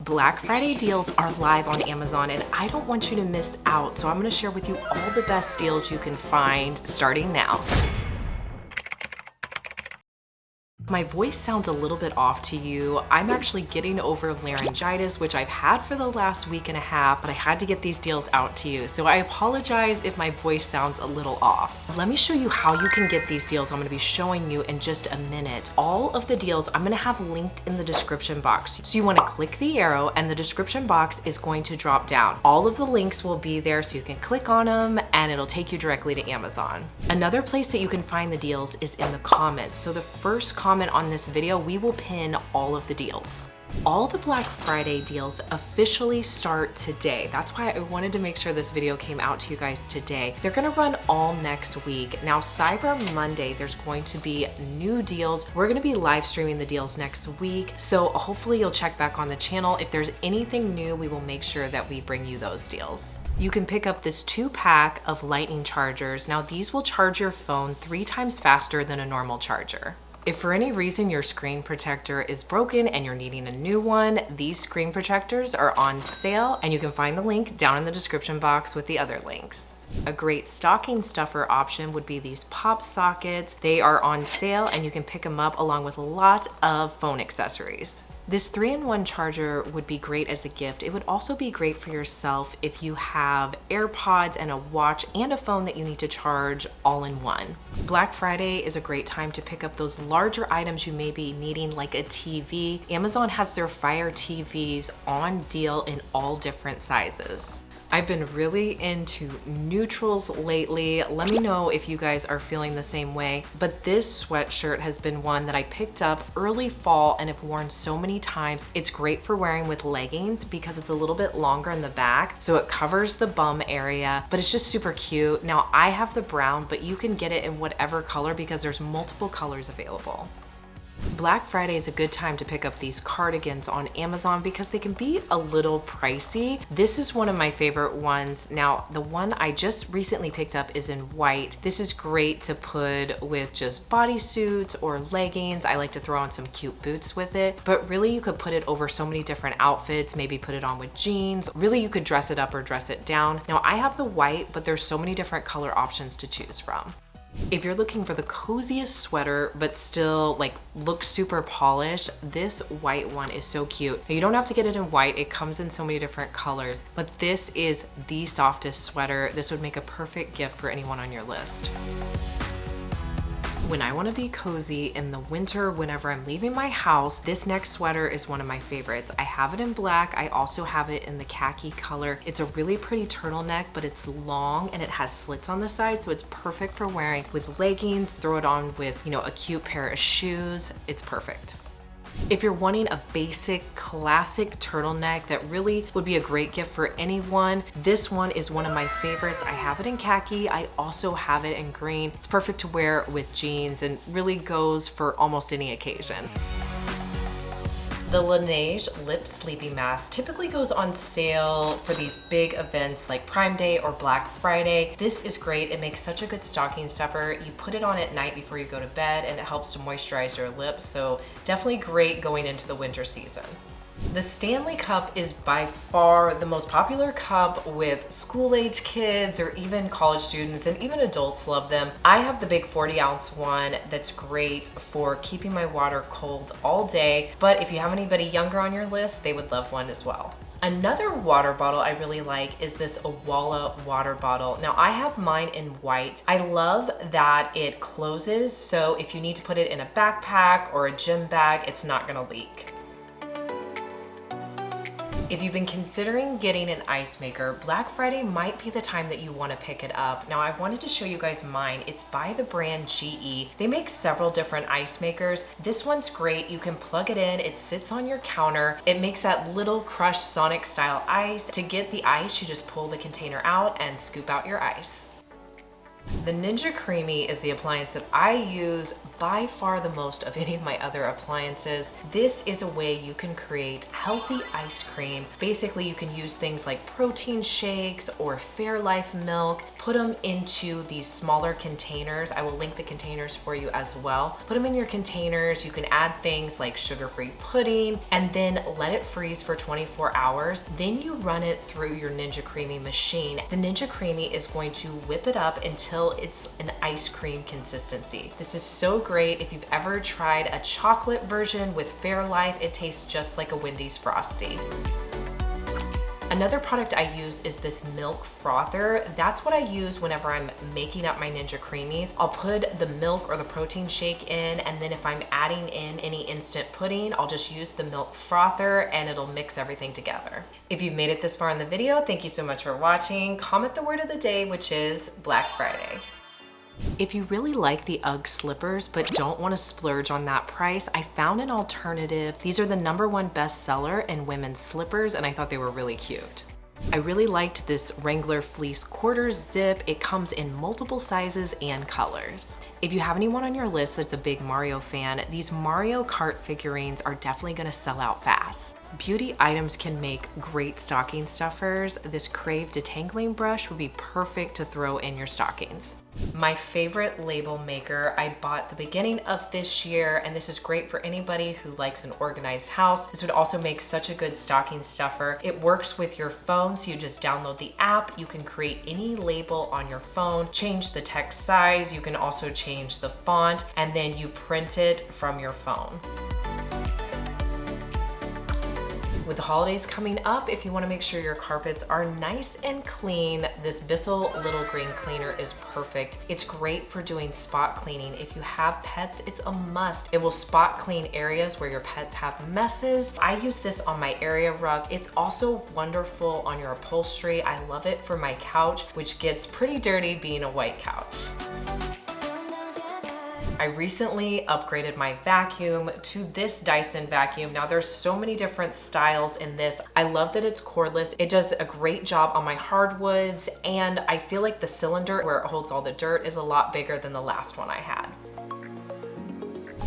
Black Friday deals are live on Amazon and I don't want you to miss out, so I'm gonna share with you all the best deals you can find starting now. My voice sounds a little bit off to you. I'm actually getting over laryngitis, which I've had for the last week and a half, but I had to get these deals out to you. So I apologize if my voice sounds a little off. Let me show you how you can get these deals. I'm gonna be showing you in just a minute. All of the deals I'm gonna have linked in the description box. So you wanna click the arrow and the description box is going to drop down. All of the links will be there so you can click on them and it'll take you directly to Amazon. Another place that you can find the deals is in the comments. So the first comment on this video, we will pin all of the deals. All the Black Friday deals officially start today. That's why I wanted to make sure this video came out to you guys today. They're gonna run all next week. Now, Cyber Monday, there's going to be new deals. We're gonna be live streaming the deals next week. So hopefully you'll check back on the channel. If there's anything new, we will make sure that we bring you those deals. You can pick up this 2-pack of lightning chargers. Now, these will charge your phone 3 times faster than a normal charger. If for any reason your screen protector is broken and you're needing a new one, these screen protectors are on sale and you can find the link down in the description box with the other links. A great stocking stuffer option would be these pop sockets. They are on sale and you can pick them up along with a lot of phone accessories. This 3-in-1 charger would be great as a gift. It would also be great for yourself if you have AirPods and a watch and a phone that you need to charge all in one. Black Friday is a great time to pick up those larger items you may be needing, like a TV. Amazon has their Fire TVs on deal in all different sizes. I've been really into neutrals lately. Let me know if you guys are feeling the same way. But this sweatshirt has been one that I picked up early fall and have worn so many times. It's great for wearing with leggings because it's a little bit longer in the back, so it covers the bum area, but it's just super cute. Now, I have the brown, but you can get it in whatever color because there's multiple colors available. Black Friday is a good time to pick up these cardigans on Amazon because they can be a little pricey. This is one of my favorite ones. Now, the one I just recently picked up is in white. This is great to put with just bodysuits or leggings. I like to throw on some cute boots with it, but really you could put it over so many different outfits, maybe put it on with jeans. Really, you could dress it up or dress it down. Now, I have the white, but there's so many different color options to choose from. If you're looking for the coziest sweater, but still like looks super polished, this white one is so cute. Now, you don't have to get it in white. It comes in so many different colors, but this is the softest sweater. This would make a perfect gift for anyone on your list. When I want to be cozy in the winter, whenever I'm leaving my house, this next sweater is one of my favorites. I have it in black. I also have it in the khaki color. It's a really pretty turtleneck, but it's long and it has slits on the side, so it's perfect for wearing with leggings. Throw it on with, a cute pair of shoes. It's perfect. If you're wanting a basic classic turtleneck that really would be a great gift for anyone, this one is one of my favorites. I have it in khaki. I also have it in green. It's perfect to wear with jeans and really goes for almost any occasion. The Laneige Lip Sleepy Mask typically goes on sale for these big events like Prime Day or Black Friday. This is great. It makes such a good stocking stuffer. You put it on at night before you go to bed and it helps to moisturize your lips. So definitely great going into the winter season. The Stanley Cup is by far the most popular cup with school-age kids or even college students, and even adults love them. I have the big 40-ounce one that's great for keeping my water cold all day, but if you have anybody younger on your list, they would love one as well. Another water bottle I really like is this Awala water bottle. Now, I have mine in white. I love that it closes, so if you need to put it in a backpack or a gym bag, it's not gonna leak. If you've been considering getting an ice maker, Black Friday might be the time that you want to pick it up. Now, I wanted to show you guys mine. It's by the brand GE. They make several different ice makers. This one's great. You can plug it in. It sits on your counter. It makes that little crushed Sonic style ice. To get the ice, you just pull the container out and scoop out your ice. The Ninja Creami is the appliance that I use by far the most of any of my other appliances. This is a way you can create healthy ice cream. Basically, you can use things like protein shakes or Fairlife milk, put them into these smaller containers. I will link the containers for you as well. Put them in your containers. You can add things like sugar-free pudding and then let it freeze for 24 hours. Then you run it through your Ninja Creami machine. The Ninja Creami is going to whip it up until it's an ice cream consistency. This is so great. If you've ever tried a chocolate version with Fairlife, it tastes just like a Wendy's Frosty. Another product I use is this milk frother. That's what I use whenever I'm making up my Ninja Creamies. I'll put the milk or the protein shake in, and then if I'm adding in any instant pudding, I'll just use the milk frother and it'll mix everything together. If you've made it this far in the video, thank you so much for watching. Comment the word of the day, which is Black Friday. If you really like the UGG slippers but don't want to splurge on that price, I found an alternative. These are the #1 bestseller in women's slippers, and I thought they were really cute. I really liked this Wrangler fleece quarter zip. It comes in multiple sizes and colors. If you have anyone on your list that's a big Mario fan, these Mario Kart figurines are definitely gonna sell out fast. Beauty items can make great stocking stuffers. This Crave detangling brush would be perfect to throw in your stockings. My favorite label maker I bought the beginning of this year, and this is great for anybody who likes an organized house. This would also make such a good stocking stuffer. It works with your phone, so you just download the app. You can create any label on your phone, change the text size. You can also change the font, and then you print it from your phone. With the holidays coming up, if you want to make sure your carpets are nice and clean, this Bissell Little Green Cleaner is perfect. It's great for doing spot cleaning. If you have pets, it's a must. It will spot clean areas where your pets have messes. I use this on my area rug. It's also wonderful on your upholstery. I love it for my couch, which gets pretty dirty being a white couch. I recently upgraded my vacuum to this Dyson vacuum. Now there's so many different styles in this. I love that it's cordless. It does a great job on my hardwoods, and I feel like the cylinder where it holds all the dirt is a lot bigger than the last one I had.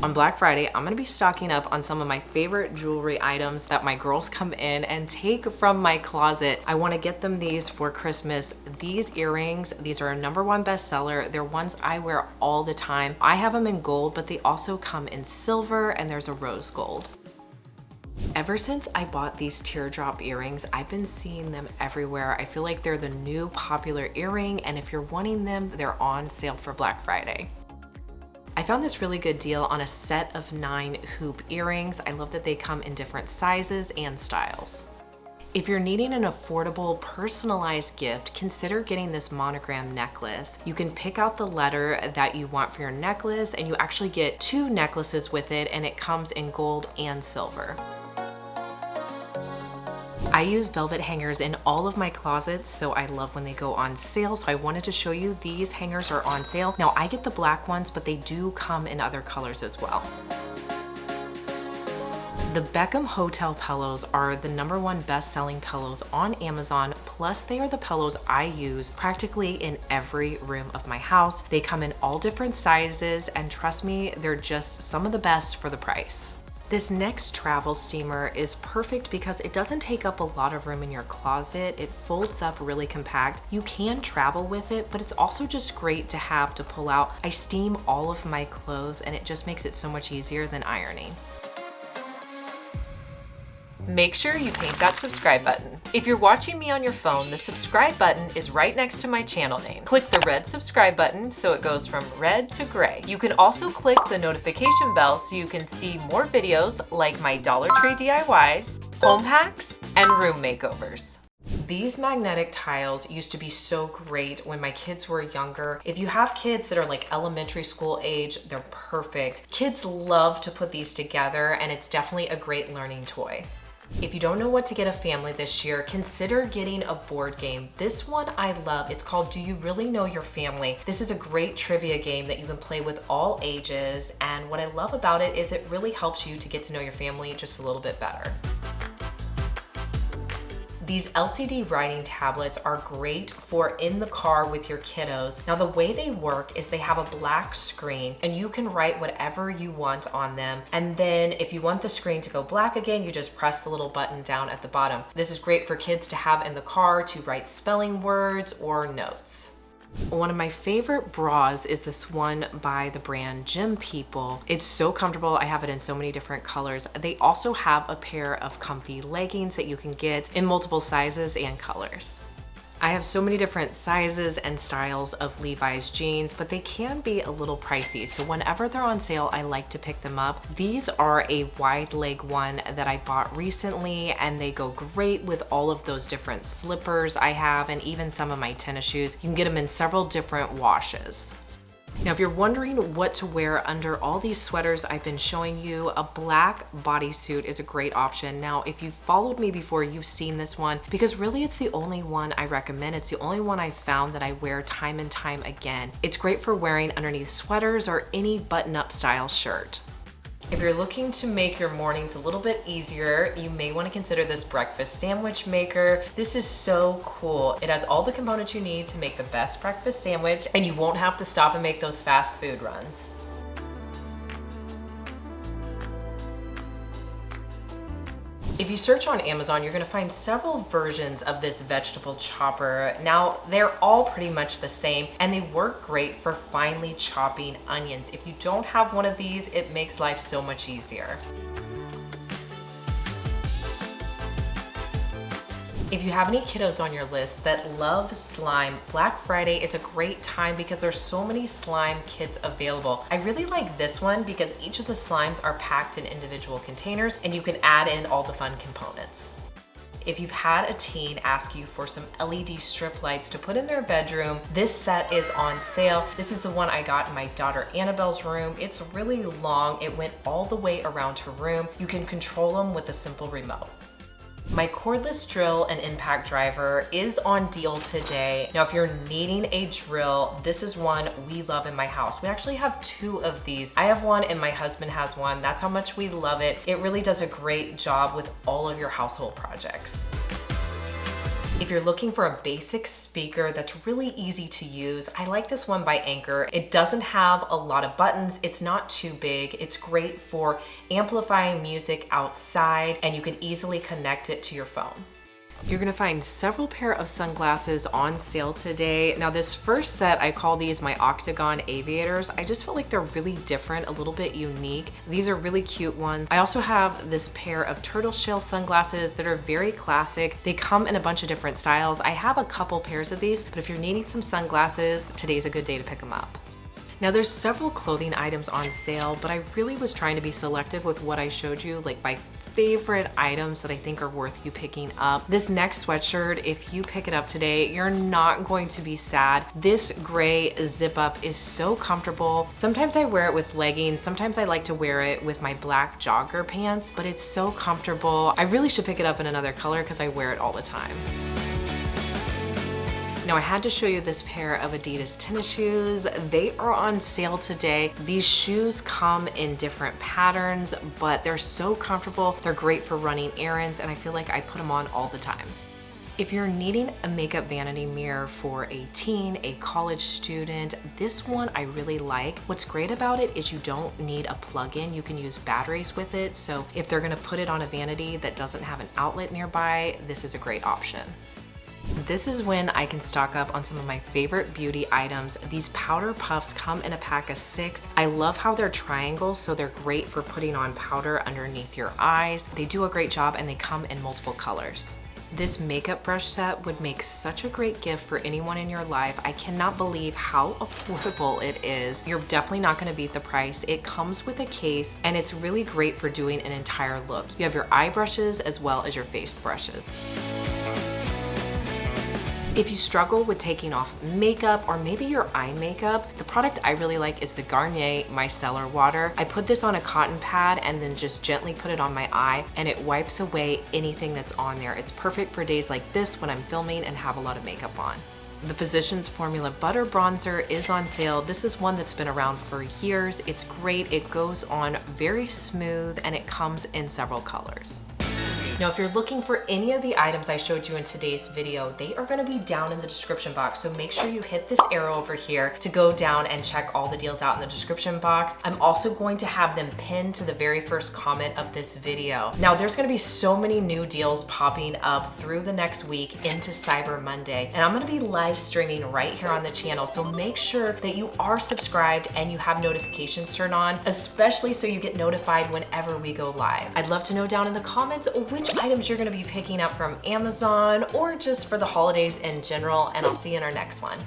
On Black Friday, I'm gonna be stocking up on some of my favorite jewelry items that my girls come in and take from my closet. I wanna get them these for Christmas. These earrings, these are a #1 bestseller. They're ones I wear all the time. I have them in gold, but they also come in silver, and there's a rose gold. Ever since I bought these teardrop earrings, I've been seeing them everywhere. I feel like they're the new popular earring, and if you're wanting them, they're on sale for Black Friday. I found this really good deal on a set of 9 hoop earrings. I love that they come in different sizes and styles. If you're needing an affordable, personalized gift, consider getting this monogram necklace. You can pick out the letter that you want for your necklace, and you actually get 2 necklaces with it, and it comes in gold and silver. I use velvet hangers in all of my closets, so I love when they go on sale. So I wanted to show you these hangers are on sale. Now I get the black ones, but they do come in other colors as well. The Beckham Hotel pillows are the #1 best-selling pillows on Amazon, plus they are the pillows I use practically in every room of my house. They come in all different sizes, and trust me, they're just some of the best for the price. This next travel steamer is perfect because it doesn't take up a lot of room in your closet. It folds up really compact. You can travel with it, but it's also just great to have to pull out. I steam all of my clothes, and it just makes it so much easier than ironing. Make sure you paint that subscribe button. If you're watching me on your phone, the subscribe button is right next to my channel name. Click the red subscribe button so it goes from red to gray. You can also click the notification bell so you can see more videos like my Dollar Tree DIYs, home hacks, and room makeovers. These magnetic tiles used to be so great when my kids were younger. If you have kids that are like elementary school age, they're perfect. Kids love to put these together, and it's definitely a great learning toy. If you don't know what to get a family this year, consider getting a board game. This one I love. It's called Do You Really Know Your Family? This is a great trivia game that you can play with all ages, and what I love about it is it really helps you to get to know your family just a little bit better. These LCD writing tablets are great for in the car with your kiddos. Now the way they work is they have a black screen and you can write whatever you want on them. And then if you want the screen to go black again, you just press the little button down at the bottom. This is great for kids to have in the car to write spelling words or notes. One of my favorite bras is this one by the brand Gym People. It's so comfortable. I have it in so many different colors. They also have a pair of comfy leggings that you can get in multiple sizes and colors. I have so many different sizes and styles of Levi's jeans, but they can be a little pricey. So whenever they're on sale, I like to pick them up. These are a wide leg one that I bought recently, and they go great with all of those different slippers I have and even some of my tennis shoes. You can get them in several different washes. Now, if you're wondering what to wear under all these sweaters I've been showing you, a black bodysuit is a great option. Now, if you've followed me before, you've seen this one because really it's the only one I recommend. It's the only one I found that I wear time and time again. It's great for wearing underneath sweaters or any button-up style shirt. If you're looking to make your mornings a little bit easier, you may want to consider this breakfast sandwich maker. This is so cool. It has all the components you need to make the best breakfast sandwich, and you won't have to stop and make those fast food runs. If you search on Amazon, you're gonna find several versions of this vegetable chopper. Now, they're all pretty much the same, and they work great for finely chopping onions. If you don't have one of these, it makes life so much easier. If you have any kiddos on your list that love slime, Black Friday is a great time because there's so many slime kits available. I really like this one because each of the slimes are packed in individual containers and you can add in all the fun components. If you've had a teen ask you for some LED strip lights to put in their bedroom, this set is on sale. This is the one I got in my daughter Annabelle's room. It's really long. It went all the way around her room. You can control them with a simple remote. My cordless drill and impact driver is on deal today. Now, if you're needing a drill, this is one we love in my house. We actually have two of these. I have one and my husband has one. That's how much we love it. It really does a great job with all of your household projects. If you're looking for a basic speaker that's really easy to use, I like this one by Anchor. It doesn't have a lot of buttons. It's not too big. It's great for amplifying music outside, and you can easily connect it to your phone. You're gonna find several pair of sunglasses on sale today. Now this first set, I call these my Octagon Aviators. I just felt like they're really different, a little bit unique. These are really cute ones. I also have this pair of turtle shell sunglasses that are very classic. They come in a bunch of different styles. I have a couple pairs of these, but if you're needing some sunglasses, today's a good day to pick them up. Now there's several clothing items on sale, but I really was trying to be selective with what I showed you, like my favorite items that I think are worth you picking up. This next sweatshirt, if you pick it up today, you're not going to be sad. This gray zip up is so comfortable. Sometimes I wear it with leggings. Sometimes I like to wear it with my black jogger pants, but it's so comfortable. I really should pick it up in another color because I wear it all the time. Now I had to show you this pair of Adidas tennis shoes. They are on sale today. These shoes come in different patterns, but they're so comfortable. They're great for running errands, and I feel like I put them on all the time. If you're needing a makeup vanity mirror for a teen, a college student, this one I really like. What's great about it is you don't need a plug-in. You can use batteries with it. So if they're gonna put it on a vanity that doesn't have an outlet nearby, this is a great option. This is when I can stock up on some of my favorite beauty items. These powder puffs come in a pack of 6. I love how they're triangles, so they're great for putting on powder underneath your eyes. They do a great job and they come in multiple colors. This makeup brush set would make such a great gift for anyone in your life. I cannot believe how affordable it is. You're definitely not gonna beat the price. It comes with a case and it's really great for doing an entire look. You have your eye brushes as well as your face brushes. If you struggle with taking off makeup or maybe your eye makeup, the product I really like is the Garnier Micellar Water. I put this on a cotton pad and then just gently put it on my eye and it wipes away anything that's on there. It's perfect for days like this when I'm filming and have a lot of makeup on. The Physicians Formula Butter Bronzer is on sale. This is one that's been around for years. It's great. It goes on very smooth and it comes in several colors. Now, if you're looking for any of the items I showed you in today's video, they are gonna be down in the description box. So make sure you hit this arrow over here to go down and check all the deals out in the description box. I'm also going to have them pinned to the very first comment of this video. Now, there's gonna be so many new deals popping up through the next week into Cyber Monday, and I'm gonna be live streaming right here on the channel. So make sure that you are subscribed and you have notifications turned on, especially so you get notified whenever we go live. I'd love to know down in the comments which items you're gonna be picking up from Amazon or just for the holidays in general, and I'll see you in our next one.